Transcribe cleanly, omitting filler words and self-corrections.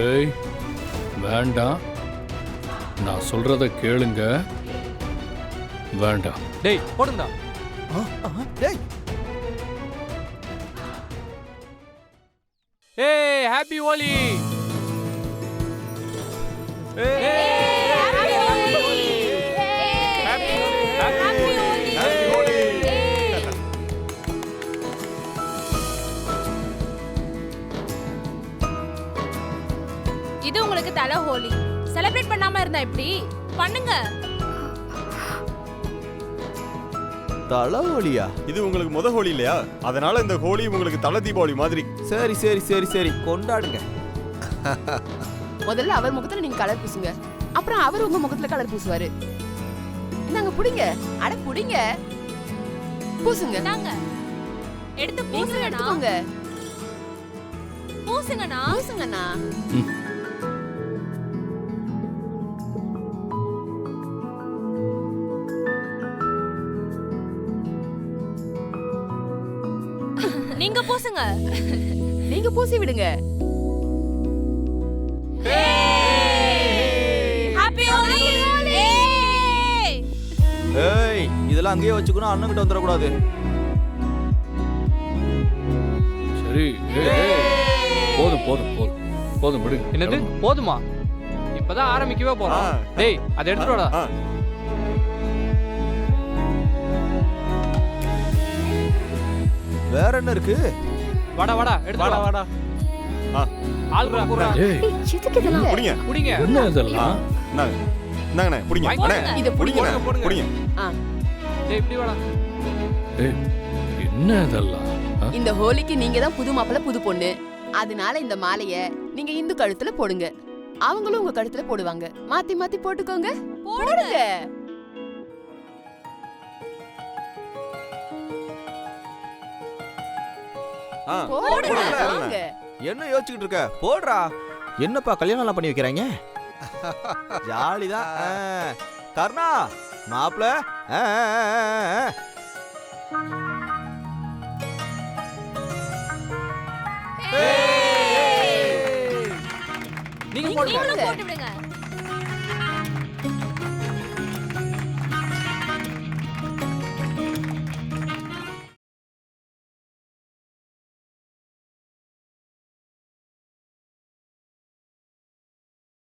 ஏய் வேண்டாம், நான் சொல்றத கேளுங்க. வேண்டாம். டேய் போடுங்கடா. டேய் ஏய் ஹாப்பி ஹோலி. இது உங்களுக்கு தலை ஹோலி. செலிப்ரேட் பண்ணாம இருந்தா எப்படி? பண்ணுங்க. தலைவலியா? இது உங்களுக்கு முத ஹோலி இல்லையா? அதனால இந்த ஹோலி உங்களுக்கு தலை தீபாவளி மாதிரி. சரி சரி சரி சரி கொண்டாடுங்க. முதல்ல அவர் முகத்துல நீங்க கலர் பூசுங்க, அப்புறம் அவர் உங்க முகத்துல கலர் பூசுவாரு. நாங்க புடிங்க, அட புடிங்க, பூசுங்க. நாங்க எடுத்து நீங்க பூசுங்கண்ணா. எடுத்துக்கோங்க, பூசுங்கண்ணா. பூசுங்கண்ணா. நீங்க பூசுங்க. நீங்க பூசி விடுங்க. ஹாப்பி ஹோலி. ஏய் இதெல்லாம் அங்கேயே வச்சுக்கணும், அண்ணன் கிட்ட வந்துட கூடாது. சரி. போதும் போதும் போதும் போதும் விடுங்க. என்னது போதுமா? இப்பதான் ஆரம்பிக்கவே போறோம். டேய் அதை எடுத்துட்டு வாடா. வேற என்ன இருக்கு? வாடா வாடா எடுத்து வாடா வாடா. ஆள் கூடா. ஏய் எதுக்கு இதெல்லாம்? புடிங்க புடிங்க. என்ன இதெல்லாம்? இந்தாங்கண்ணே புடிங்க. அண்ணே இத புடிங்க போடுங்க. புடிங்க. டேய் இப்படி வாடா. ஏய் என்ன இதெல்லாம்? இந்த ஹோலிக்கு நீங்க தான் புது மாப்பிள்ளை புது பொண்ணு, அதனால இந்த மாலைய நீங்க இந்து கழுத்துல போடுங்க, அவங்களும் உங்க கழுத்துல போடுவாங்க. மாத்தி மாத்தி போட்டுக்கோங்க. போடுங்க. போடுங்க. வாங்க. என்ன யோசிச்சுக்கிட்டு இருக்க? போடுறா. என்னப்பா கல்யாணம் எல்லாம் பண்ணி வைக்கிறாங்க? ஜாலிதான். கர்ணா மாப்பிள நீங்க போடுங்க. நீங்களும் போட்டு விடுங்க.